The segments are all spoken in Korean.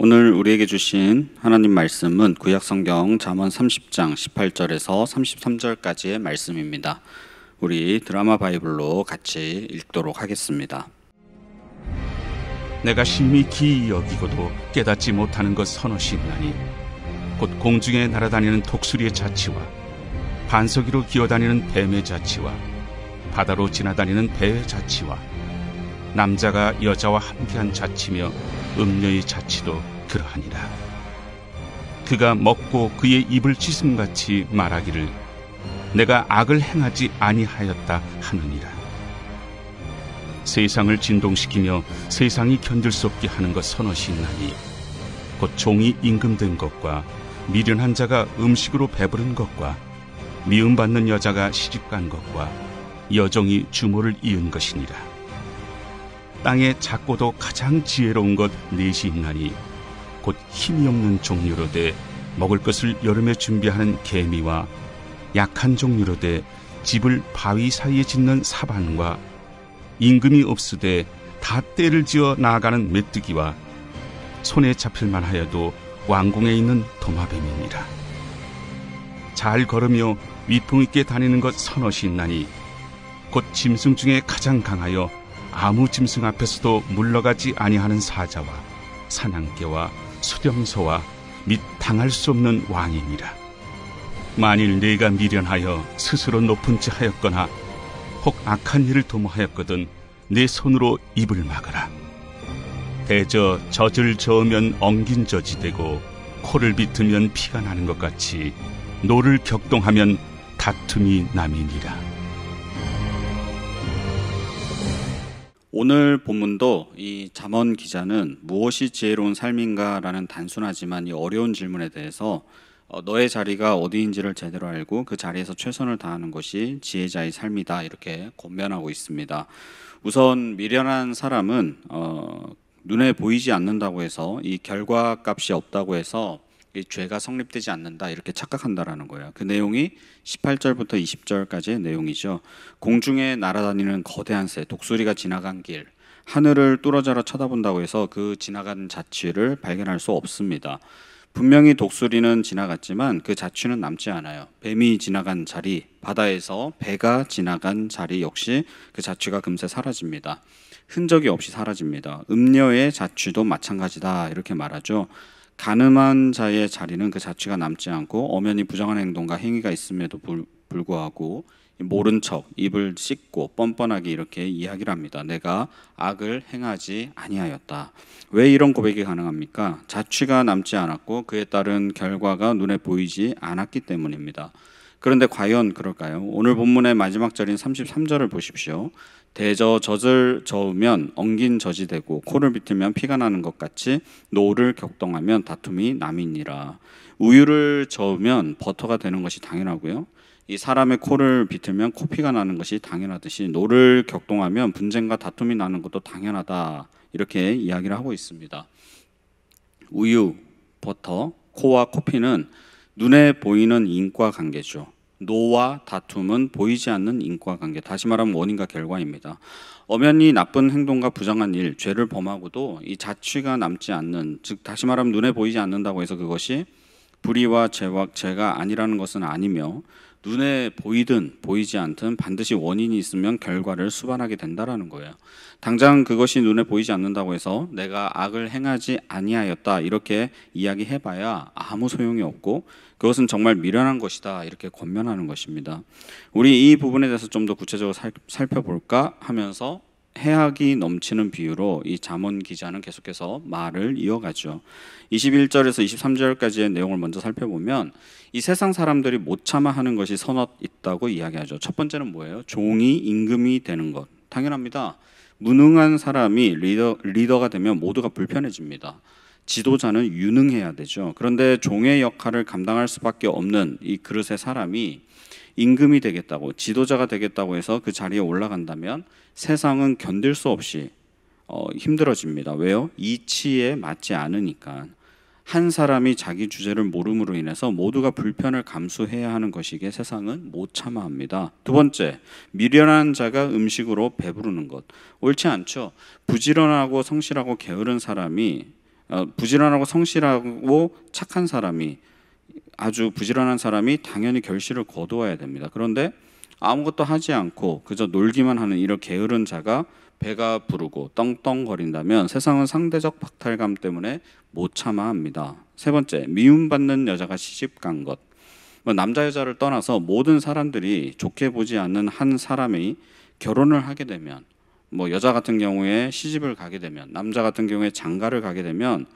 오늘 우리에게 주신 하나님 말씀은 구약성경 잠언 30장 18절에서 33절까지의 말씀입니다. 우리 드라마 바이블로 같이 읽도록 하겠습니다. 내가 심히 기이 여기고도 깨닫지 못하는 것 서너시 있나니 곧 공중에 날아다니는 독수리의 자치와 반석이로 기어다니는 뱀의 자치와 바다로 지나다니는 배의 자치와 남자가 여자와 함께한 자치며 음녀의 자치도 그러하니라. 그가 먹고 그의 입을 찢음같이 말하기를 내가 악을 행하지 아니하였다 하느니라. 세상을 진동시키며 세상이 견딜 수 없게 하는 것 서너시 있나니 곧 종이 임금된 것과 미련한 자가 음식으로 배부른 것과 미움받는 여자가 시집간 것과 여종이 주모를 이은 것이니라. 땅에 작고도 가장 지혜로운 것 넷이 있나니 곧 힘이 없는 종류로되 먹을 것을 여름에 준비하는 개미와 약한 종류로되 집을 바위 사이에 짓는 사반과 임금이 없으되 다 때를 지어 나아가는 메뚜기와 손에 잡힐만 하여도 왕궁에 있는 도마뱀이니라. 잘 걸으며 위풍 있게 다니는 것 서너시 있나니 곧 짐승 중에 가장 강하여 아무 짐승 앞에서도 물러가지 아니하는 사자와 사냥개와 수렴소와 및 당할 수 없는 왕이니라. 만일 네가 미련하여 스스로 높은 지 하였거나 혹 악한 일을 도모하였거든 내 손으로 입을 막으라. 대저 젖을 저으면 엉긴 젖이 되고 코를 비틀면 피가 나는 것 같이 노를 격동하면 다툼이 남이니라. 오늘 본문도 이 잠언 기자는 무엇이 지혜로운 삶인가 라는 단순하지만 이 어려운 질문에 대해서 너의 자리가 어디인지를 제대로 알고 그 자리에서 최선을 다하는 것이 지혜자의 삶이다 이렇게 권면하고 있습니다. 우선 미련한 사람은 눈에 보이지 않는다고 해서 이 결과값이 없다고 해서 이 죄가 성립되지 않는다 이렇게 착각한다라는 거예요. 그 내용이 18절부터 20절까지의 내용이죠. 공중에 날아다니는 거대한 새, 독수리가 지나간 길, 하늘을 뚫어져라 쳐다본다고 해서 그 지나간 자취를 발견할 수 없습니다. 분명히 독수리는 지나갔지만 그 자취는 남지 않아요. 뱀이 지나간 자리, 바다에서 배가 지나간 자리 역시 그 자취가 금세 사라집니다. 흔적이 없이 사라집니다. 음녀의 자취도 마찬가지다 이렇게 말하죠. 간음한 자의 자리는 그 자취가 남지 않고 엄연히 부정한 행동과 행위가 있음에도 불구하고 모른 척 입을 씻고 뻔뻔하게 이렇게 이야기를 합니다. 내가 악을 행하지 아니하였다. 왜 이런 고백이 가능합니까? 자취가 남지 않았고 그에 따른 결과가 눈에 보이지 않았기 때문입니다. 그런데 과연 그럴까요? 오늘 본문의 마지막 절인 33절을 보십시오. 대저 젖을 저으면 엉긴 젖이 되고 코를 비틀면 피가 나는 것 같이 노를 격동하면 다툼이 남이니라. 우유를 저으면 버터가 되는 것이 당연하고요. 이 사람의 코를 비틀면 코피가 나는 것이 당연하듯이 노를 격동하면 분쟁과 다툼이 나는 것도 당연하다 이렇게 이야기를 하고 있습니다. 우유, 버터, 코와 코피는 눈에 보이는 인과관계죠. 노와 다툼은 보이지 않는 인과관계, 다시 말하면 원인과 결과입니다. 엄연히 나쁜 행동과 부정한 일, 죄를 범하고도 이 자취가 남지 않는, 즉 다시 말하면 눈에 보이지 않는다고 해서 그것이 불의와 죄가 아니라는 것은 아니며 눈에 보이든 보이지 않든 반드시 원인이 있으면 결과를 수반하게 된다라는 거예요. 당장 그것이 눈에 보이지 않는다고 해서 내가 악을 행하지 아니하였다 이렇게 이야기해봐야 아무 소용이 없고 그것은 정말 미련한 것이다 이렇게 권면하는 것입니다. 우리 이 부분에 대해서 좀 더 구체적으로 살펴볼까 하면서 해악이 넘치는 비유로 이 잠언 기자는 계속해서 말을 이어가죠. 21절에서 23절까지의 내용을 먼저 살펴보면 이 세상 사람들이 못 참아 하는 것이 서너 있다고 이야기하죠. 첫 번째는 뭐예요? 종이 임금이 되는 것. 당연합니다. 무능한 사람이 리더가 되면 모두가 불편해집니다. 지도자는 유능해야 되죠. 그런데 종의 역할을 감당할 수밖에 없는 이 그릇의 사람이 임금이 되겠다고, 지도자가 되겠다고 해서 그 자리에 올라간다면 세상은 견딜 수 없이 힘들어집니다. 왜요? 이치에 맞지 않으니까. 한 사람이 자기 주제를 모름으로 인해서 모두가 불편을 감수해야 하는 것이기에 세상은 못 참아 합니다. 두 번째, 미련한 자가 음식으로 배부르는 것. 옳지 않죠. 부지런하고 성실하고 게으른 사람이 부지런하고 성실하고 착한 사람이, 아주 부지런한 사람이 당연히 결실을 거두어야 됩니다. 그런데 아무것도 하지 않고 그저 놀기만 하는 이런 게으른 자가 배가 부르고 떵떵거린다면 세상은 상대적 박탈감 때문에 못 참아 합니다. 세 번째, 미움받는 여자가 시집간 것. 남자 여자를 떠나서 모든 사람들이 좋게 보지 않는 한 사람이 결혼을 하게 되면, 여자 같은 경우에 시집을 가게 되면, 남자 같은 경우에 장가를 가게 되면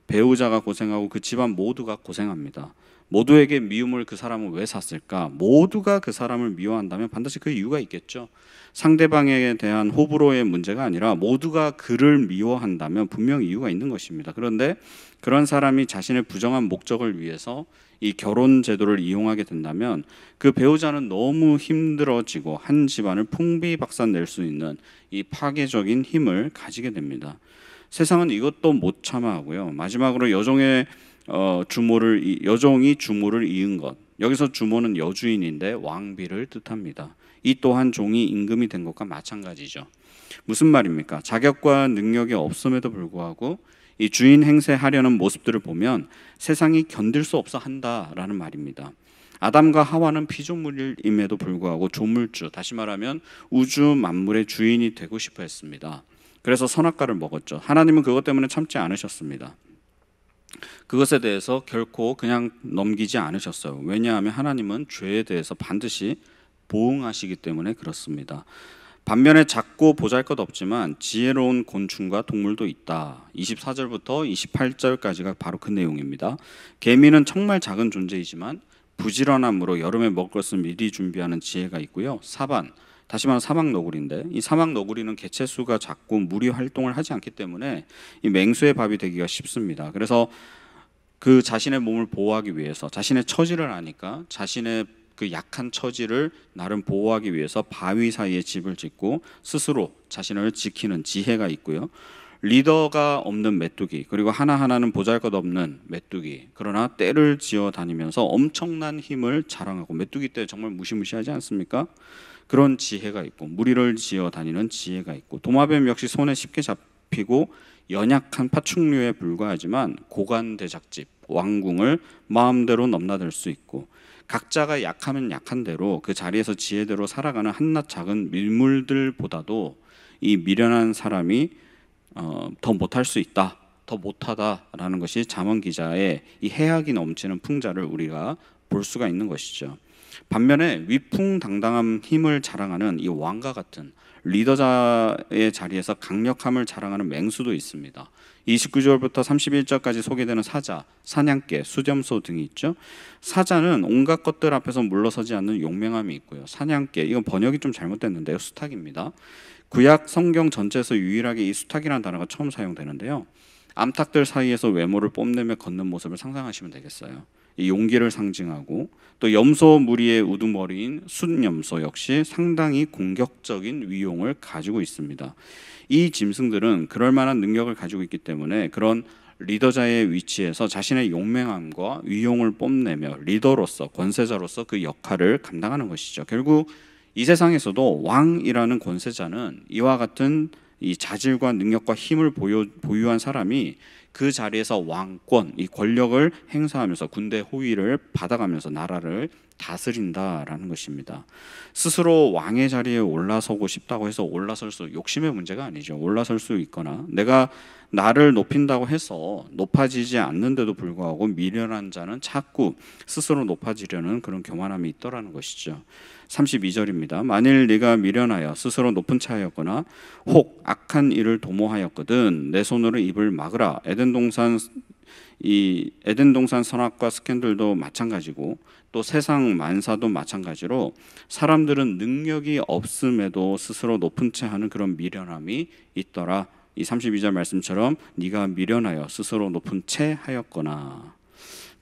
배우자가 고생하고 그 집안 모두가 고생합니다. 모두에게 미움을 그 사람은 왜 샀을까? 모두가 그 사람을 미워한다면 반드시 그 이유가 있겠죠. 상대방에 대한 호불호의 문제가 아니라 모두가 그를 미워한다면 분명 이유가 있는 것입니다. 그런데 그런 사람이 자신의 부정한 목적을 위해서 이 결혼 제도를 이용하게 된다면 그 배우자는 너무 힘들어지고 한 집안을 풍비박산 낼 수 있는 이 파괴적인 힘을 가지게 됩니다. 세상은 이것도 못 참아 하고요. 마지막으로 여종이 주모를 이은 것. 여기서 주모는 여주인인데 왕비를 뜻합니다. 이 또한 종이 임금이 된 것과 마찬가지죠. 무슨 말입니까? 자격과 능력이 없음에도 불구하고 이 주인 행세하려는 모습들을 보면 세상이 견딜 수 없어 한다라는 말입니다. 아담과 하와는 피조물임에도 불구하고 조물주, 다시 말하면 우주 만물의 주인이 되고 싶어 했습니다. 그래서 선악과를 먹었죠. 하나님은 그것 때문에 참지 않으셨습니다. 그것에 대해서 결코 그냥 넘기지 않으셨어요. 왜냐하면 하나님은 죄에 대해서 반드시 보응하시기 때문에 그렇습니다. 반면에 작고 보잘것없지만 지혜로운 곤충과 동물도 있다. 24절부터 28절까지가 바로 그 내용입니다. 개미는 정말 작은 존재이지만 부지런함으로 여름에 먹을 것을 미리 준비하는 지혜가 있고요. 사반, 다시 말하면 사막너구리인데, 이 사막너구리는 개체수가 작고 무리 활동을 하지 않기 때문에 이 맹수의 밥이 되기가 쉽습니다. 그래서 그 자신의 몸을 보호하기 위해서, 자신의 처지를 아니까 자신의 그 약한 처지를 나름 보호하기 위해서 바위 사이에 집을 짓고 스스로 자신을 지키는 지혜가 있고요. 리더가 없는 메뚜기, 그리고 하나하나는 보잘것없는 메뚜기, 그러나 떼를 지어 다니면서 엄청난 힘을 자랑하고, 메뚜기 떼 정말 무시무시하지 않습니까? 그런 지혜가 있고, 무리를 지어 다니는 지혜가 있고, 도마뱀 역시 손에 쉽게 잡히고 연약한 파충류에 불과하지만 고관대작집, 왕궁을 마음대로 넘나들 수 있고, 각자가 약하면 약한 대로 그 자리에서 지혜대로 살아가는 한낱 작은 밀물들보다도 이 미련한 사람이 더 못할 수 있다, 더 못하다라는 것이 잠언 기자의 이 해악이 넘치는 풍자를 우리가 볼 수가 있는 것이죠. 반면에 위풍당당한 힘을 자랑하는 이 왕과 같은 리더자의 자리에서 강력함을 자랑하는 맹수도 있습니다. 29절부터 31절까지 소개되는 사자, 사냥개, 수렴소 등이 있죠. 사자는 온갖 것들 앞에서 물러서지 않는 용맹함이 있고요. 사냥개, 이건 번역이 좀 잘못됐는데요. 수탉입니다. 구약 성경 전체에서 유일하게 이 수탉이라는 단어가 처음 사용되는데요. 암탉들 사이에서 외모를 뽐내며 걷는 모습을 상상하시면 되겠어요. 이 용기를 상징하고, 또 염소 무리의 우두머리인 순염소 역시 상당히 공격적인 위용을 가지고 있습니다. 이 짐승들은 그럴 만한 능력을 가지고 있기 때문에 그런 리더자의 위치에서 자신의 용맹함과 위용을 뽐내며 리더로서, 권세자로서 그 역할을 감당하는 것이죠. 결국 이 세상에서도 왕이라는 권세자는 이와 같은 이 자질과 능력과 힘을 보유한 사람이 그 자리에서 왕권, 이 권력을 행사하면서 군대 호위를 받아가면서 나라를 다스린다라는 것입니다. 스스로 왕의 자리에 올라서고 싶다고 해서 욕심의 문제가 아니죠. 올라설 수 있거나 내가 나를 높인다고 해서 높아지지 않는데도 불구하고 미련한 자는 자꾸 스스로 높아지려는 그런 교만함이 있더라는 것이죠. 32절입니다. 만일 네가 미련하여 스스로 높은 차 하였거나 혹 악한 일을 도모하였거든 내 손으로 입을 막으라. 에덴 동산 선악과 스캔들도 마찬가지고, 또 세상 만사도 마찬가지로 사람들은 능력이 없음에도 스스로 높은 채 하는 그런 미련함이 있더라. 이 32절 말씀처럼 네가 미련하여 스스로 높은 채 하였거나,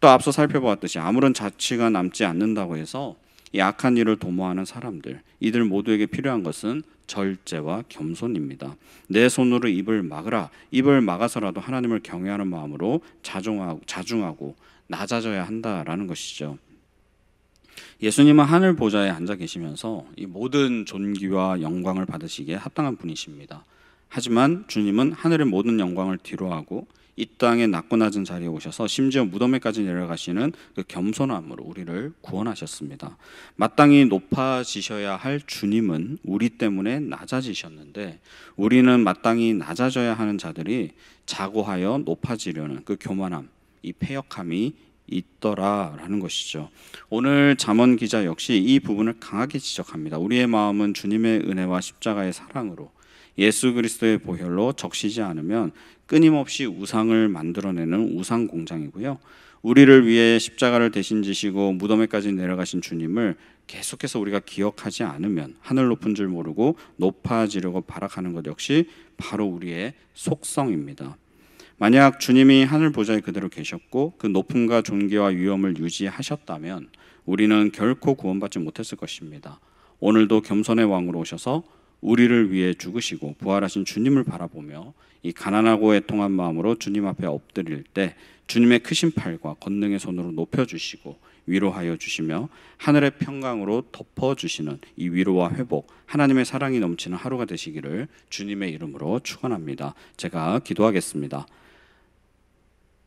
또 앞서 살펴보았듯이 아무런 자취가 남지 않는다고 해서 이 악한 일을 도모하는 사람들, 이들 모두에게 필요한 것은 절제와 겸손입니다. 내 손으로 입을 막으라. 입을 막아서라도 하나님을 경외하는 마음으로 자중하고 낮아져야 한다라는 것이죠. 예수님은 하늘 보좌에 앉아 계시면서 이 모든 존귀와 영광을 받으시기에 합당한 분이십니다. 하지만 주님은 하늘의 모든 영광을 뒤로하고 이 땅의 낮고 낮은 자리에 오셔서 심지어 무덤에까지 내려가시는 그 겸손함으로 우리를 구원하셨습니다. 마땅히 높아지셔야 할 주님은 우리 때문에 낮아지셨는데 우리는 마땅히 낮아져야 하는 자들이 자고하여 높아지려는 그 교만함, 이 패역함이 있더라라는 것이죠. 오늘 잠언 기자 역시 이 부분을 강하게 지적합니다. 우리의 마음은 주님의 은혜와 십자가의 사랑으로 예수 그리스도의 보혈로 적시지 않으면 끊임없이 우상을 만들어내는 우상 공장이고요. 우리를 위해 십자가를 대신 지시고 무덤에까지 내려가신 주님을 계속해서 우리가 기억하지 않으면 하늘 높은 줄 모르고 높아지려고 발악하는 것 역시 바로 우리의 속성입니다. 만약 주님이 하늘 보좌에 그대로 계셨고 그 높음과 존귀와 위엄을 유지하셨다면 우리는 결코 구원받지 못했을 것입니다. 오늘도 겸손의 왕으로 오셔서 우리를 위해 죽으시고 부활하신 주님을 바라보며 이 가난하고 애통한 마음으로 주님 앞에 엎드릴 때 주님의 크신 팔과 권능의 손으로 높여주시고 위로하여 주시며 하늘의 평강으로 덮어주시는 이 위로와 회복, 하나님의 사랑이 넘치는 하루가 되시기를 주님의 이름으로 축원합니다. 제가 기도하겠습니다.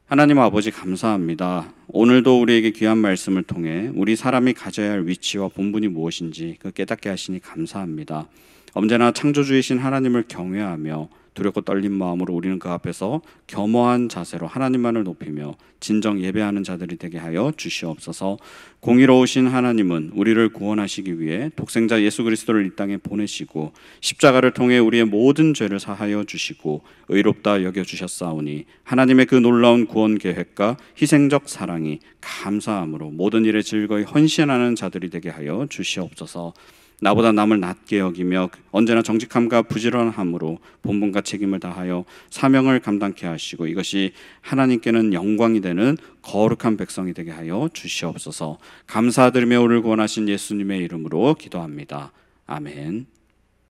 하나님 아버지 감사합니다. 오늘도 우리에게 귀한 말씀을 통해 우리 사람이 가져야 할 위치와 본분이 무엇인지 그 깨닫게 하시니 감사합니다. 언제나 창조주이신 하나님을 경외하며 두렵고 떨린 마음으로 우리는 그 앞에서 겸허한 자세로 하나님만을 높이며 진정 예배하는 자들이 되게 하여 주시옵소서. 공의로우신 하나님은 우리를 구원하시기 위해 독생자 예수 그리스도를 이 땅에 보내시고 십자가를 통해 우리의 모든 죄를 사하여 주시고 의롭다 여겨주셨사오니 하나님의 그 놀라운 구원 계획과 희생적 사랑이 감사함으로 모든 일에 즐거이 헌신하는 자들이 되게 하여 주시옵소서. 나보다 남을 낮게 여기며 언제나 정직함과 부지런함으로 본분과 책임을 다하여 사명을 감당케 하시고 이것이 하나님께는 영광이 되는 거룩한 백성이 되게 하여 주시옵소서. 감사드리며 우리를 구원하신 예수님의 이름으로 기도합니다. 아멘.